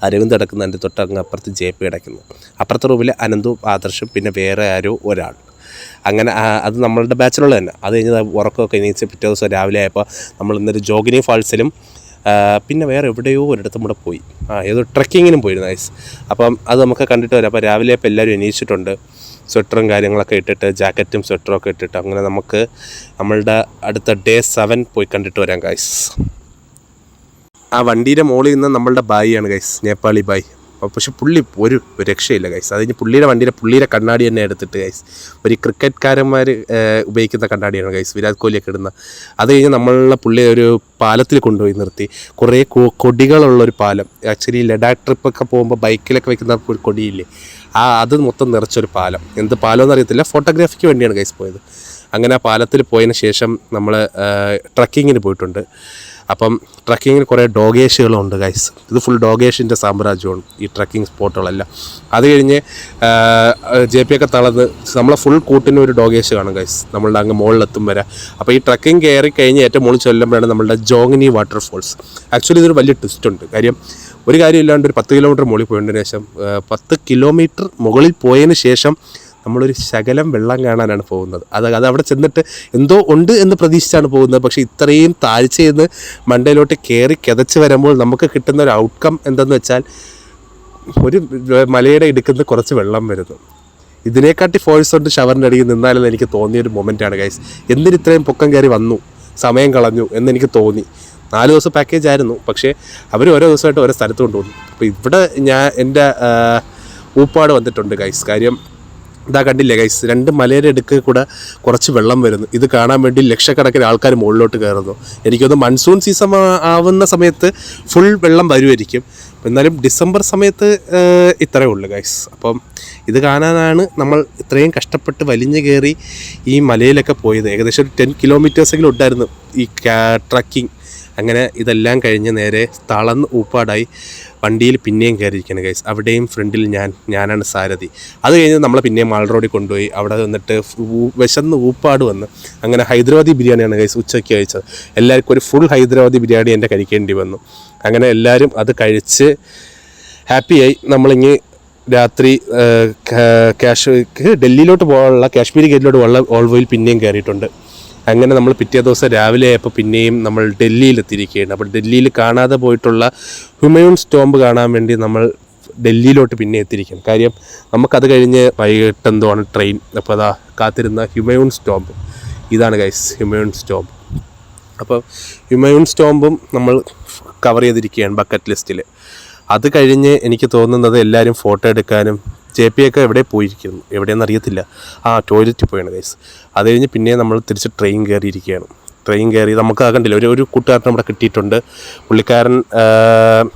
അരവിന്ദ് കിടക്കുന്നു, എൻ്റെ തൊട്ട് അങ്ങ് അപ്പുറത്ത് JP കിടക്കുന്നു, അപ്പുറത്തെ റൂമിൽ അനന്തും ആദർശും പിന്നെ വേറെ ആരോ ഒരാൾ. അങ്ങനെ അത് നമ്മളുടെ ബാച്ചിലുള്ള തന്നെ. അത് കഴിഞ്ഞ് ഉറക്കമൊക്കെ എണീച്ച് പിറ്റേ ദിവസം രാവിലെ ആയപ്പോൾ നമ്മൾ ഇന്നൊരു ജോഗിനി ഫാൾസിലും പിന്നെ വേറെ എവിടെയോ ഒരിടത്തും കൂടെ പോയി, ഏതോ ട്രക്കിങ്ങിനും പോയിരുന്നു ഗൈസ്. അപ്പം അത് നമുക്ക് കണ്ടിട്ട് വരാം. അപ്പോൾ രാവിലെ ഇപ്പോൾ എല്ലാവരും എണീച്ചിട്ടുണ്ട്, സ്വെറ്ററും കാര്യങ്ങളൊക്കെ ഇട്ടിട്ട്, ജാക്കറ്റും സ്വെറ്ററും ഒക്കെ ഇട്ടിട്ട്. അങ്ങനെ നമുക്ക് നമ്മളുടെ അടുത്ത Day 7 പോയി കണ്ടിട്ട് വരാം ഗൈസ്. ആ വണ്ടിയുടെ മുകളിൽ നിന്ന് നമ്മളുടെ ബായിയാണ് ഗൈസ്, നേപ്പാളി ബായി. പക്ഷെ പുള്ളി ഒരു രക്ഷയില്ല ഗൈസ്. അത് കഴിഞ്ഞ് പുള്ളിയുടെ കണ്ണാടി തന്നെ എടുത്തിട്ട് ഗൈസ്, ഒരു ക്രിക്കറ്റ്കാരന്മാർ ഉപയോഗിക്കുന്ന കണ്ണാടിയാണ് ഗൈസ്, വിരാട് കോഹ്ലിയൊക്കെ ഇടുന്ന. അത് കഴിഞ്ഞ് നമ്മളുടെ പുള്ളിയെ ഒരു പാലത്തിൽ കൊണ്ടുപോയി നിർത്തി. കുറേ കൊടികളുള്ളൊരു പാലം. ആക്ച്വലി ലഡാക്ക് ട്രിപ്പൊക്കെ പോകുമ്പോൾ ബൈക്കിലൊക്കെ വയ്ക്കുന്ന ഒരു കൊടിയില്ലേ, അത് മൊത്തം നിറച്ചൊരു പാലം. എന്ത് പാലമെന്ന് അറിയത്തില്ല, ഫോട്ടോഗ്രാഫിക്ക് വേണ്ടിയാണ് ഗൈസ് പോയത്. അങ്ങനെ ആ പാലത്തിൽ പോയതിന് ശേഷം നമ്മൾ ട്രക്കിങ്ങിന് പോയിട്ടുണ്ട്. അപ്പം ട്രക്കിങ്ങിന് കുറേ ഡോഗേഷുകളുണ്ട് ഗൈസ്. ഇത് ഫുൾ ഡോഗേഷിൻ്റെ സാമ്രാജ്യമാണ് ഈ ട്രക്കിംഗ് സ്പോട്ടുകളെല്ലാം. അത് കഴിഞ്ഞ് JP ഒക്കെ തളർന്ന് നമ്മളെ ഫുൾ കൂട്ടിന് ഒരു ഡോഗേഷ് കാണും ഗൈസ്, നമ്മളുടെ അങ്ങ് മുകളിലെത്തും വരെ. അപ്പോൾ ഈ ട്രക്കിംഗ് കയറി കഴിഞ്ഞ് ഏറ്റവും മുകളിൽ ചെല്ലുമ്പോഴാണ് നമ്മളുടെ ജോഗിനി വാട്ടർഫോൾസ്. ആക്ച്വലി ഇതൊരു വലിയ ട്വിസ്റ്റ് ഉണ്ട്. ഒരു കാര്യമില്ലാണ്ട് ഒരു 10 കിലോമീറ്റർ മുകളിൽ പോയതിന് ശേഷം 10 കിലോമീറ്റർ മുകളിൽ പോയതിന് ശേഷം നമ്മളൊരു ശകലം വെള്ളം കാണാനാണ് പോകുന്നത്. അത് അവിടെ ചെന്നിട്ട് എന്തോ ഉണ്ട് എന്ന് പ്രതീക്ഷിച്ചാണ് പോകുന്നത്. പക്ഷേ ഇത്രയും താഴ്ചയെന്ന് മണ്ടയിലോട്ട് കയറി കിതച്ച് വരുമ്പോൾ നമുക്ക് കിട്ടുന്ന ഒരു ഔട്ട്കം എന്തെന്ന് വെച്ചാൽ, ഒരു മലയുടെ ഇടുക്കുന്ന കുറച്ച് വെള്ളം വരുന്നു. ഇതിനെക്കാട്ടി ഫോഴ്സ് കൊണ്ട് ഷവറിൻ്റെ അടിയിൽ നിന്നാലെന്ന് എനിക്ക് തോന്നിയൊരു മൊമെൻറ്റാണ് ഗൈസ്. എന്തിന് ഇത്രയും പൊക്കം കയറി വന്നു, സമയം കളഞ്ഞു എന്നെനിക്ക് തോന്നി. 4 ദിവസം പാക്കേജ് ആയിരുന്നു, പക്ഷേ അവർ ഓരോ ദിവസമായിട്ട് ഓരോ സ്ഥലത്ത് കൊണ്ടുപോകുന്നു. അപ്പോൾ ഇവിടെ എൻ്റെ ഊപ്പാട് വന്നിട്ടുണ്ട് ഗൈസ്. കാര്യം ഇതാ കണ്ടില്ലേ ഗൈസ്, 2 മലയുടെ അടുക്ക് കൂടെ കുറച്ച് വെള്ളം വരുന്നു. ഇത് കാണാൻ വേണ്ടി ലക്ഷക്കണക്കിന് ആൾക്കാർ മുകളിലോട്ട് കയറുന്നു. എനിക്കൊന്ന് മൺസൂൺ സീസൺ ആവുന്ന സമയത്ത് ഫുൾ വെള്ളം വരുമായിരിക്കും. എന്നാലും ഡിസംബർ സമയത്ത് ഇത്രയേ ഉള്ളൂ ഗൈസ്. അപ്പം ഇത് കാണാനാണ് നമ്മൾ ഇത്രയും കഷ്ടപ്പെട്ട് വലിഞ്ഞു കയറി ഈ മലയിലൊക്കെ പോയത്. ഏകദേശം ഒരു 10 കിലോമീറ്റേഴ്സെങ്കിലും ഉണ്ടായിരുന്നു ഈ ട്രക്കിംഗ്. അങ്ങനെ ഇതെല്ലാം കഴിഞ്ഞ് നേരെ തളർന്ന് ഊപ്പാടായി വണ്ടിയിൽ പിന്നെയും കയറിയിരിക്കുകയാണ് ഗൈസ്. അവിടെയും ഫ്രണ്ടിൽ ഞാനാണ് സാരഥി. അത് കഴിഞ്ഞ് നമ്മളെ പിന്നെയും മാൾ റോഡിൽ കൊണ്ടുപോയി. അവിടെ വന്നിട്ട് വിശന്ന് ഊപ്പാട് വന്ന് അങ്ങനെ ഹൈദരാബാദി ബിരിയാണിയാണ് ഗൈസ് ഉച്ചയ്ക്ക് കഴിച്ചത്. എല്ലാവർക്കും ഒരു ഫുൾ ഹൈദരാബാദി ബിരിയാണി എൻ്റെ കഴിക്കേണ്ടി വന്നു. അങ്ങനെ എല്ലാവരും അത് കഴിച്ച് ഹാപ്പിയായി. നമ്മളിങ്ങ് രാത്രി ഡൽഹിയിലോട്ട് പോകാനുള്ള കാശ്മീരി ഗേറ്റിലോട്ട് ഓൾവോയിൽ പിന്നെയും കയറിയിട്ടുണ്ട്. അങ്ങനെ നമ്മൾ പിറ്റേ ദിവസം രാവിലെ ആയപ്പോൾ പിന്നെയും നമ്മൾ ഡൽഹിയിലെത്തിയിരിക്കുകയാണ്. അപ്പോൾ ഡൽഹിയിൽ കാണാതെ പോയിട്ടുള്ള ഹുമയൂൺസ് ടോംബ് കാണാൻ വേണ്ടി നമ്മൾ ഡൽഹിയിലോട്ട് പിന്നെ എത്തിയിരിക്കുകയാണ്. കാര്യം നമുക്കത് കഴിഞ്ഞ് വൈകിട്ട് എന്തോ ആണ് ട്രെയിൻ. അപ്പോൾ അതാ കാത്തിരുന്ന ഹുമയൂൺസ് ടോംബ് ഇതാണ് ഗൈസ്, ഹുമയൂൺസ് ടോംബ്. അപ്പോൾ ഹുമയൂൺസ് ടോംബും നമ്മൾ കവർ ചെയ്തിരിക്കുകയാണ് ബക്കറ്റ് ലിസ്റ്റിൽ. അത് കഴിഞ്ഞ് എനിക്ക് തോന്നുന്നത് എല്ലാവരും ഫോട്ടോ എടുക്കാനും JP ഒക്കെ എവിടെ പോയിരിക്കുന്നു, എവിടെയെന്ന് അറിയത്തില്ല. ടോയ്ലറ്റിൽ പോയാണ് ഗൈസ്. അത് കഴിഞ്ഞ് പിന്നെ നമ്മൾ തിരിച്ച് ട്രെയിൻ കയറിയിരിക്കുകയാണ്. ട്രെയിൻ കയറി നമുക്ക് കണ്ടില്ല, ഒരു കൂട്ടുകാരൻ നമ്മുടെ കിട്ടിയിട്ടുണ്ട്. പുള്ളിക്കാരൻ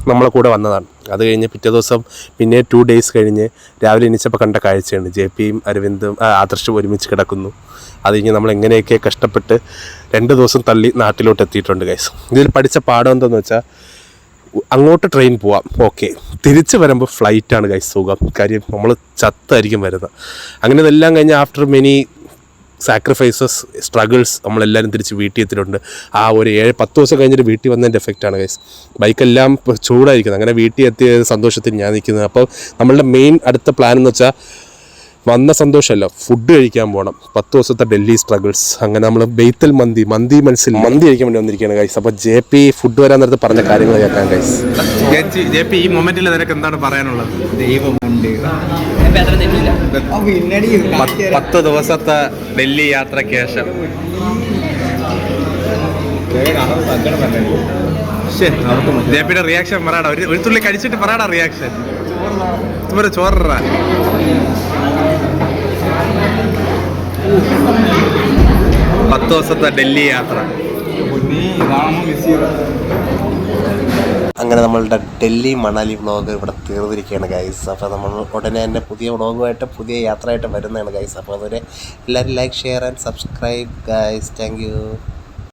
നമ്മളെ കൂടെ വന്നതാണ്. അത് കഴിഞ്ഞ് പിറ്റേ ദിവസം പിന്നെ 2 days കഴിഞ്ഞ് രാവിലെ എണീച്ചപ്പോൾ കണ്ട കാഴ്ചയാണ്. JPയും അരവിന്ദും ആദർശും ഒരുമിച്ച് കിടക്കുന്നു. അത് കഴിഞ്ഞ് നമ്മൾ എങ്ങനെയൊക്കെ കഷ്ടപ്പെട്ട് 2 ദിവസം തള്ളി നാട്ടിലോട്ട് എത്തിയിട്ടുണ്ട് ഗൈസ്. ഇതിൽ പഠിച്ച പാഠം എന്താണെന്ന് വെച്ചാൽ അങ്ങോട്ട് ട്രെയിൻ പോവാം, ഓക്കെ, തിരിച്ച് വരുമ്പോൾ ഫ്ലൈറ്റാണ് ഗൈസ് സുഖം. കാര്യം നമ്മൾ ചത്തായിരിക്കും വരുന്നത്. അങ്ങനെ ഇതെല്ലാം കഴിഞ്ഞ് ആഫ്റ്റർ മെനി സാക്രിഫൈസസ് സ്ട്രഗിൾസ് നമ്മളെല്ലാവരും തിരിച്ച് വീട്ടിൽ എത്തിയിട്ടുണ്ട്. ഒരു 7-10 ദിവസം കഴിഞ്ഞിട്ട് വീട്ടിൽ വന്നതിൻ്റെ എഫക്റ്റാണ് ഗൈസ്. ബൈക്കെല്ലാം ചൂടായിരിക്കുന്നത്. അങ്ങനെ വീട്ടിൽ എത്തിയ സന്തോഷത്തിൽ ഞാൻ നിൽക്കുന്നത്. അപ്പോൾ നമ്മളുടെ മെയിൻ അടുത്ത പ്ലാൻ എന്ന് വെച്ചാൽ വന്ന സന്തോഷമല്ല, ഫുഡ് കഴിക്കാൻ പോകണം. 10 ദിവസത്തെ ഡൽഹി സ്ട്രഗിൾസ്. അങ്ങനെ നമ്മൾ ബെയ്ത്തൽ മന്തി കഴിക്കാൻ വേണ്ടി വന്നിരിക്കുകയാണ് ഗൈസ്. അപ്പോൾ JP ഫുഡ് വരാൻ നേരത്ത് പറഞ്ഞ കാര്യങ്ങൾ കേൾക്കാൻ ഗൈസ്. JP ഈ മൊമെന്റിൽ നിനക്ക് എന്താണ് പറയാനുള്ളത്? 10 ദിവസത്തെ ഡൽഹി യാത്രയ്ക്ക് ശേഷം JPയുടെ റിയാക്ഷൻ പറയാടാ, ഒരു തുള്ളി കഴിച്ചിട്ട് പറയാടാ റിയാക്ഷൻ. ചോറ 10 ദിവസത്തെ ഡൽഹി യാത്ര. അങ്ങനെ നമ്മളുടെ ഡൽഹി മണാലി വ്ളോഗ് ഇവിടെ തീർന്നിരിക്കുകയാണ് ഗൈസ്. അപ്പോൾ നമ്മൾ ഉടനെ തന്നെ പുതിയ വ്ളോഗുമായിട്ട് പുതിയ യാത്രയായിട്ട് വരുന്നതാണ് ഗൈസ്. അപ്പോൾ അതുവരെ എല്ലാവരും like, share and subscribe guys. Thank you.